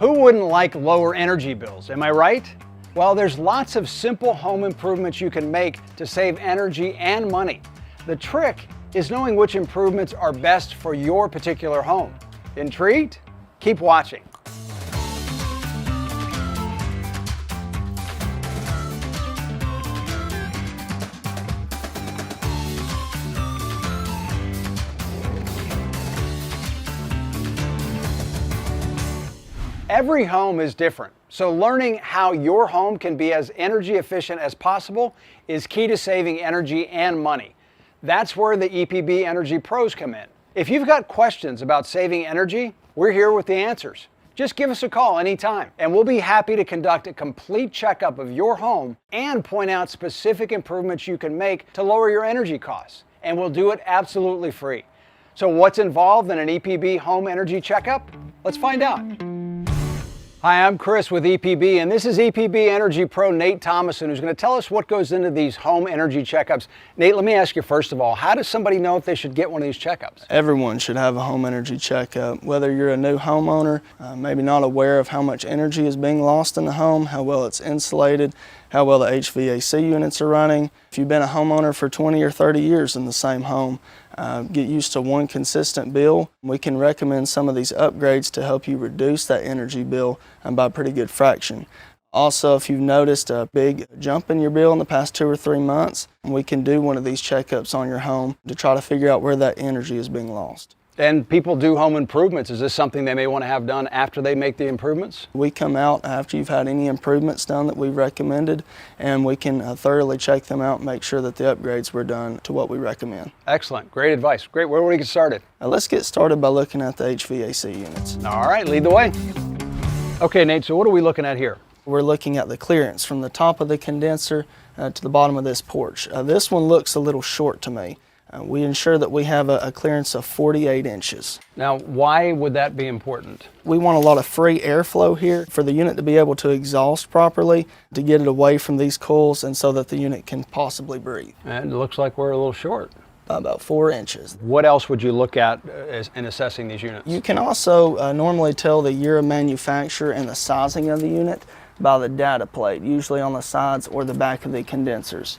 Who wouldn't like lower energy bills, am I right? Well, there's lots of simple home improvements you can make to save energy and money. The trick is knowing which improvements are best for your particular home. Intrigued? Keep watching. Every home is different, so learning how your home can be as energy efficient as possible is key to saving energy and money. That's where the EPB Energy Pros come in. If you've got questions about saving energy, we're here with the answers. Just give us a call anytime, and we'll be happy to conduct a complete checkup of your home and point out specific improvements you can make to lower your energy costs. And we'll do it absolutely free. So what's involved in an EPB home energy checkup? Let's find out. Hi, I'm Chris with EPB, and this is EPB Energy Pro Nate Thomason, who's going to tell us what goes into these home energy checkups. Nate, let me ask you first of all, how does somebody know if they should get one of these checkups? Everyone should have a home energy checkup, whether you're a new homeowner, maybe not aware of how much energy is being lost in the home, how well it's insulated, how well the HVAC units are running. If you've been a homeowner for 20 or 30 years in the same home, get used to one consistent bill. We can recommend some of these upgrades to help you reduce that energy bill by a pretty good fraction. Also, if you've noticed a big jump in your bill in the past 2 or 3 months, we can do one of these checkups on your home to try to figure out where that energy is being lost. And people do home improvements. Is this something they may want to have done after they make the improvements? We come out after you've had any improvements done that we've recommended, and we can thoroughly check them out and make sure that the upgrades were done to what we recommend. Excellent. Great advice. Great. Where do we get started? Let's get started by looking at the HVAC units. All right, lead the way. Okay, Nate, so what are we looking at here? We're looking at the clearance from the top of the condenser to the bottom of this porch. This one looks a little short to me. We ensure that we have a clearance of 48 inches. Now, why would that be important? We want a lot of free airflow here for the unit to be able to exhaust properly, to get it away from these coils, and so that the unit can possibly breathe. And it looks like we're a little short. About 4 inches. What else would you look at in assessing these units? You can also normally tell the year of manufacture and the sizing of the unit by the data plate, usually on the sides or the back of the condensers.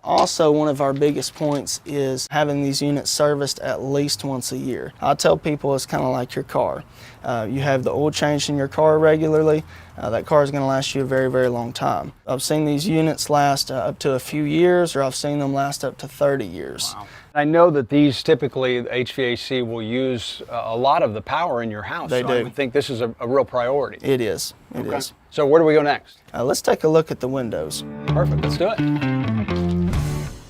Also, one of our biggest points is having these units serviced at least once a year. I tell people it's kind of like your car. You have the oil changed in your car regularly, that car is going to last you a very, very long time. I've seen these units last up to a few years, or I've seen them last up to 30 years. Wow. I know that these typically, HVAC will use a lot of the power in your house. They do. I would think this is a real priority. It is. It is. So where do we go next? Let's take a look at the windows. Perfect. Let's do it.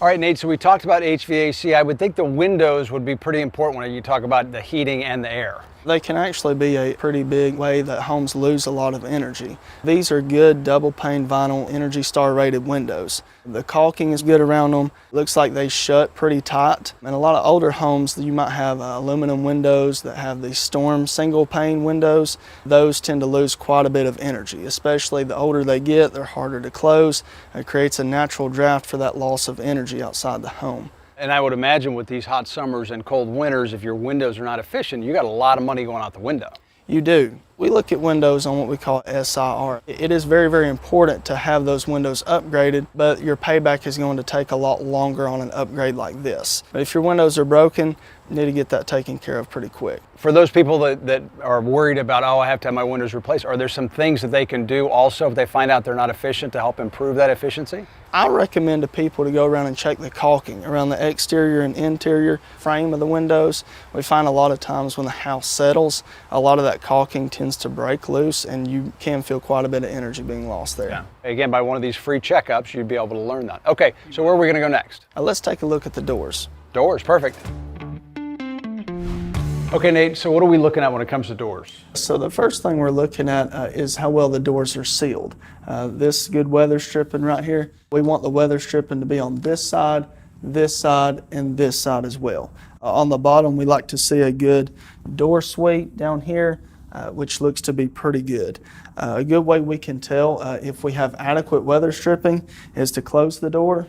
All right, Nate, so we talked about HVAC. I would think the windows would be pretty important when you talk about the heating and the air. They can actually be a pretty big way that homes lose a lot of energy. These are good double pane vinyl Energy Star rated windows. The caulking is good around them. Looks like they shut pretty tight. And a lot of older homes, you might have aluminum windows that have these storm single pane windows. Those tend to lose quite a bit of energy, especially the older they get, they're harder to close. It creates a natural draft for that loss of energy outside the home. And I would imagine with these hot summers and cold winters, if your windows are not efficient, you got a lot of money going out the window. You do. We look at windows on what we call SIR. It is very, very important to have those windows upgraded, but your payback is going to take a lot longer on an upgrade like this. But if your windows are broken, you need to get that taken care of pretty quick. For those people that are worried about, oh, I have to have my windows replaced, are there some things that they can do also if they find out they're not efficient to help improve that efficiency? I recommend to people to go around and check the caulking around the exterior and interior frame of the windows. We find a lot of times when the house settles, a lot of that caulking tends to break loose, and you can feel quite a bit of energy being lost there. Yeah. Again, by one of these free checkups, you'd be able to learn that. Okay, so where are we going to go next? Let's take a look at the doors. Doors, perfect. Okay, Nate, so what are we looking at when it comes to doors? So the first thing we're looking at is how well the doors are sealed. This good weather stripping right here, we want the weather stripping to be on this side, and this side as well. On the bottom, we like to see a good door suite down here, which looks to be pretty good. A good way we can tell if we have adequate weather stripping is to close the door.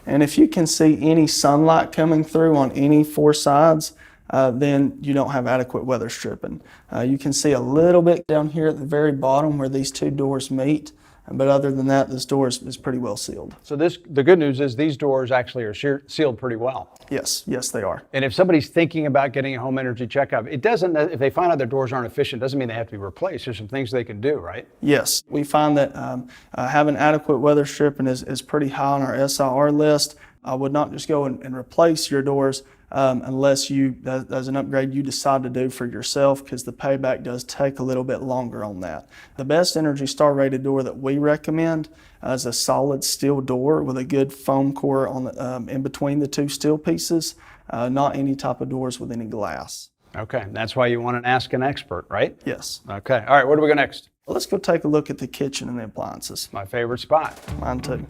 And if you can see any sunlight coming through on any 4 sides, then you don't have adequate weather stripping. You can see a little bit down here at the very bottom where these two doors meet, but other than that, this door is pretty well sealed. So the good news is these doors actually are sealed pretty well. Yes, they are. And if somebody's thinking about getting a home energy checkup, it doesn't, if they find out their doors aren't efficient, doesn't mean they have to be replaced. There's some things they can do, right? Yes, we find that having adequate weather stripping is pretty high on our SIR list. I would not just go and replace your doors unless there's an upgrade you decide to do for yourself, because the payback does take a little bit longer on that. The best Energy Star rated door that we recommend is a solid steel door with a good foam core on in between the two steel pieces, not any type of doors with any glass. Okay, that's why you want to ask an expert, right? Yes. Okay, all right, where do we go next? Well, let's go take a look at the kitchen and the appliances. My favorite spot. Mine too.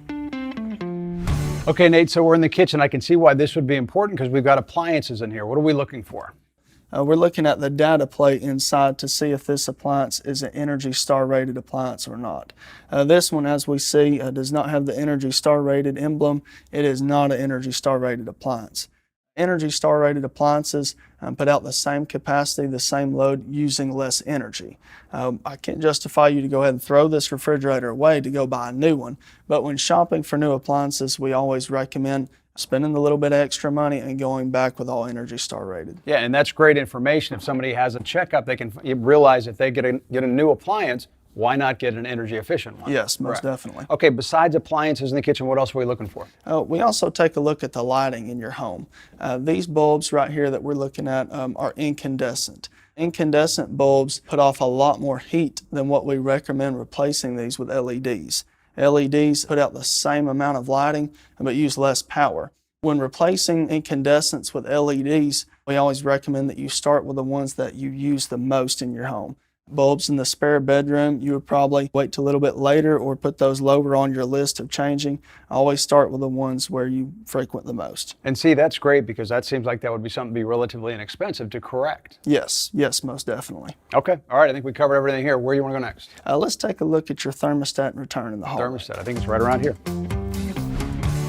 Okay, Nate, so we're in the kitchen. I can see why this would be important because we've got appliances in here. What are we looking for? We're looking at the data plate inside to see if this appliance is an Energy Star rated appliance or not. This one, as we see, does not have the Energy Star rated emblem. It is not an Energy Star rated appliance. Energy Star rated appliances put out the same capacity, the same load, using less energy. I can't justify you to go ahead and throw this refrigerator away to go buy a new one, but when shopping for new appliances, we always recommend spending a little bit of extra money and going back with all Energy Star rated. Yeah, and that's great information. If somebody has a checkup, they can realize if they get a new appliance, why not get an energy efficient one? Yes, most definitely. Okay, besides appliances in the kitchen, what else are we looking for? We also take a look at the lighting in your home. These bulbs right here that we're looking at are incandescent. Incandescent bulbs put off a lot more heat than what we recommend replacing these with LEDs. LEDs put out the same amount of lighting but use less power. When replacing incandescents with LEDs, we always recommend that you start with the ones that you use the most in your home. Bulbs in the spare bedroom, you would probably wait till a little bit later or put those lower on your list of changing. Always start with the ones where you frequent the most. And see, that's great because that seems like that would be something to be relatively inexpensive to correct. Yes, most definitely. Okay, all right, I think we covered everything here. Where do you want to go next? Let's take a look at your thermostat and return in the hallway. Thermostat, I think it's right around here.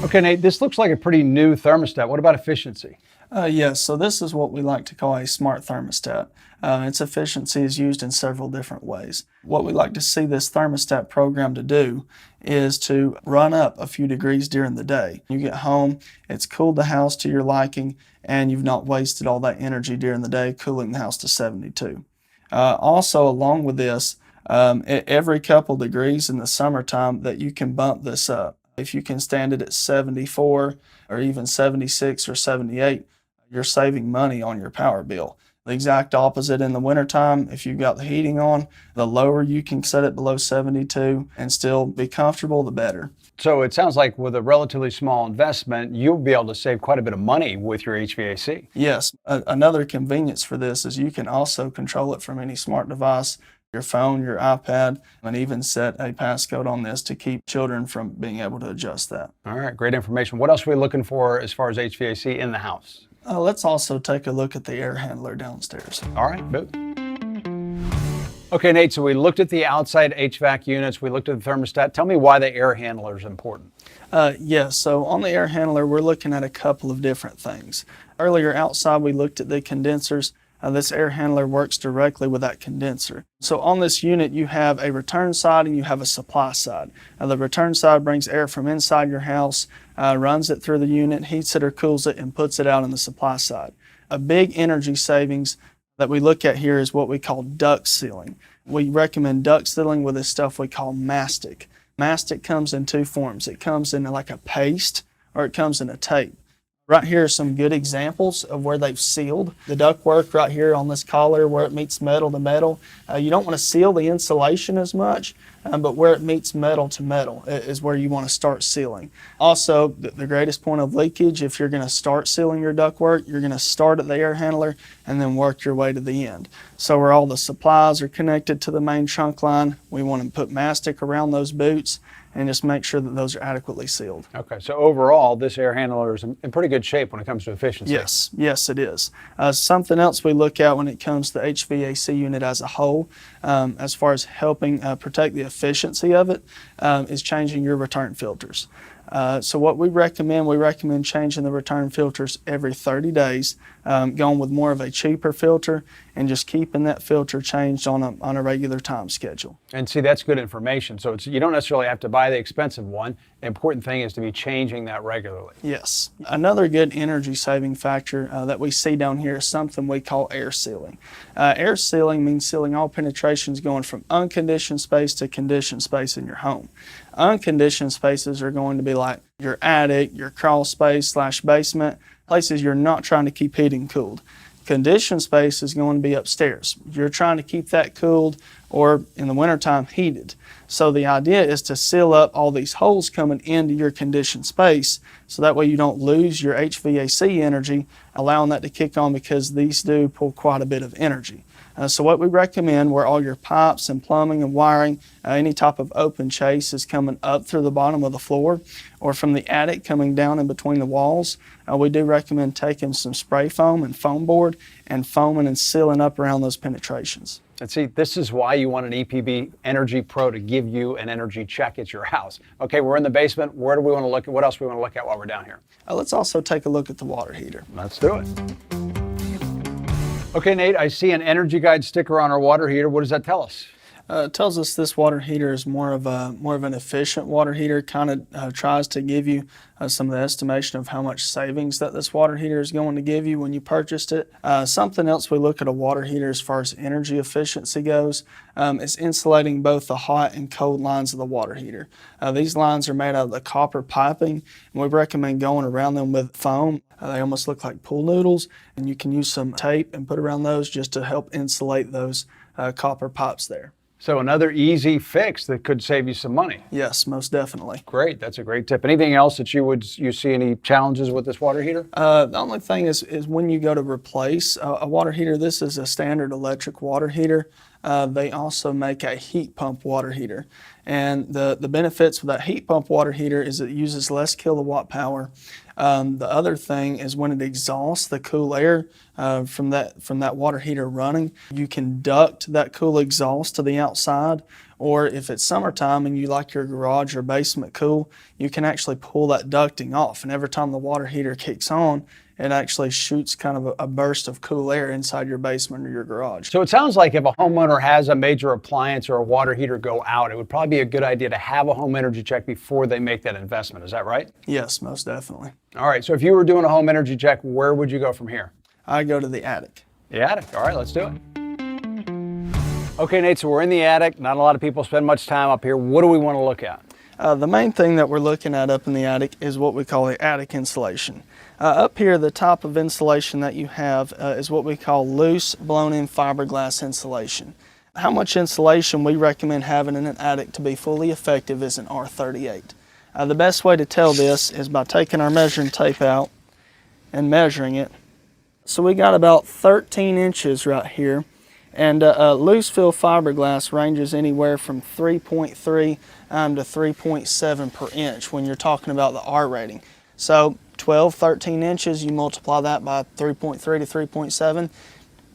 Okay, Nate, this looks like a pretty new thermostat. What about efficiency? Yes, so this is what we like to call a smart thermostat. Its efficiency is used in several different ways. What we like to see this thermostat program to do is to run up a few degrees during the day. You get home, it's cooled the house to your liking, and you've not wasted all that energy during the day cooling the house to 72. Also, along with this, every couple degrees in the summertime that you can bump this up. If you can stand it at 74 or even 76 or 78, you're saving money on your power bill. The exact opposite in the wintertime, if you've got the heating on, the lower you can set it below 72 and still be comfortable, the better. So it sounds like with a relatively small investment, you'll be able to save quite a bit of money with your HVAC. Yes, another convenience for this is you can also control it from any smart device, your phone, your iPad, and even set a passcode on this to keep children from being able to adjust that. All right, great information. What else are we looking for as far as HVAC in the house? Let's also take a look at the air handler downstairs. All right, boot. Okay, Nate, so we looked at the outside HVAC units, we looked at the thermostat. Tell me why the air handler is important. Yes, so on the air handler, we're looking at a couple of different things. Earlier outside, we looked at the condensers. This air handler works directly with that condenser. So on this unit, you have a return side and you have a supply side. The return side brings air from inside your house, runs it through the unit, heats it or cools it, and puts it out on the supply side. A big energy savings that we look at here is what we call duct sealing. We recommend duct sealing with this stuff we call mastic. Mastic comes in two forms. It comes in like a paste or it comes in a tape. Right here are some good examples of where they've sealed. The ductwork right here on this collar where it meets metal to metal. You don't want to seal the insulation as much, but where it meets metal to metal is where you want to start sealing. Also, the greatest point of leakage, if you're going to start sealing your ductwork, you're going to start at the air handler and then work your way to the end. So where all the supplies are connected to the main trunk line, we want to put mastic around those boots and just make sure that those are adequately sealed. Okay, so overall, this air handler is in pretty good shape when it comes to efficiency. Yes, it is. Something else we look at when it comes to the HVAC unit as a whole, as far as helping protect the efficiency of it, is changing your return filters. So what we recommend changing the return filters every 30 days, going with more of a cheaper filter and just keeping that filter changed on a regular time schedule. And see, that's good information. So you don't necessarily have to buy the expensive one. The important thing is to be changing that regularly. Yes. Another good energy saving factor that we see down here is something we call air sealing. Air sealing means sealing all penetrations going from unconditioned space to conditioned space in your home. Unconditioned spaces are going to be like your attic, your crawl space / basement, places you're not trying to keep heated and cooled. Conditioned space is going to be upstairs. You're trying to keep that cooled or in the wintertime heated. So the idea is to seal up all these holes coming into your conditioned space so that way you don't lose your HVAC energy, allowing that to kick on because these do pull quite a bit of energy. So what we recommend where all your pipes and plumbing and wiring, any type of open chase is coming up through the bottom of the floor or from the attic coming down in between the walls, we do recommend taking some spray foam and foam board and foaming and sealing up around those penetrations. And see, this is why you want an EPB Energy Pro to give you an energy check at your house. Okay, we're in the basement. Where do we want to look at? What else do we want to look at while we're down here? Let's also take a look at the water heater. Let's do it. Okay, Nate, I see an energy guide sticker on our water heater. What does that tell us? It tells us this water heater is more of an efficient water heater. Kind of tries to give you some of the estimation of how much savings that this water heater is going to give you when you purchased it. Something else we look at a water heater as far as energy efficiency goes is insulating both the hot and cold lines of the water heater. These lines are made out of the copper piping, and we recommend going around them with foam. They almost look like pool noodles, and you can use some tape and put around those just to help insulate those copper pipes there. So another easy fix that could save you some money. Yes, most definitely. Great, that's a great tip. Anything else that you see any challenges with this water heater? The only thing is when you go to replace a water heater, this is a standard electric water heater. They also make a heat pump water heater. And the benefits with that heat pump water heater is it uses less kilowatt power. The other thing is when it exhausts the cool air from that water heater running, you can duct that cool exhaust to the outside, or if it's summertime and you like your garage or basement cool, you can actually pull that ducting off, and every time the water heater kicks on, it actually shoots kind of a burst of cool air inside your basement or your garage. So it sounds like if a homeowner has a major appliance or a water heater go out, it would probably be a good idea to have a home energy check before they make that investment. Is that right? Yes, most definitely. All right, so if you were doing a home energy check, where would you go from here? I go to the attic. The attic. All right, let's do it. Okay, Nate, so we're in the attic. Not a lot of people spend much time up here. What do we want to look at? The main thing that we're looking at up in the attic is what we call the attic insulation. Up here, the type of insulation that you have is what we call loose blown-in fiberglass insulation. How much insulation we recommend having in an attic to be fully effective is an R38. The best way to tell this is by taking our measuring tape out and measuring it. So we got about 13 inches right here, and loose fill fiberglass ranges anywhere from 3.3 to 3.7 per inch when you're talking about the R rating. So 13 inches, you multiply that by 3.3 to 3.7,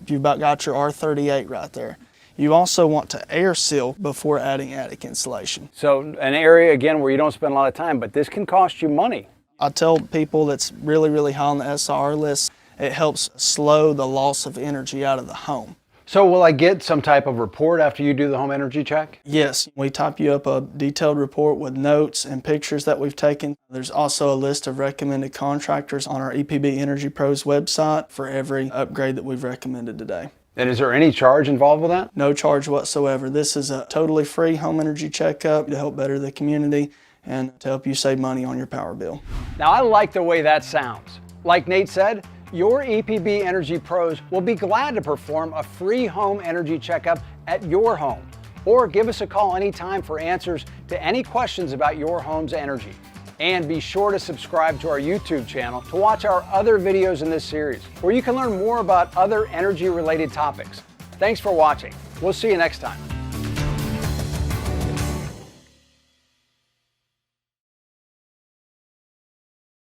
you've about got your R38 right there. You also want to air seal before adding attic insulation. So an area, again, where you don't spend a lot of time, but this can cost you money. I tell people that's really high on the SR list, it helps slow the loss of energy out of the home. So will I get some type of report after you do the home energy check? Yes, we type you up a detailed report with notes and pictures that we've taken. There's also a list of recommended contractors on our EPB Energy Pros website for every upgrade that we've recommended today. And is there any charge involved with that? No charge whatsoever. This is a totally free home energy checkup to help better the community and to help you save money on your power bill. Now I like the way that sounds. Like Nate said, your EPB Energy Pros will be glad to perform a free home energy checkup at your home. Or give us a call anytime for answers to any questions about your home's energy. And be sure to subscribe to our YouTube channel to watch our other videos in this series, where you can learn more about other energy-related topics. Thanks for watching. We'll see you next time.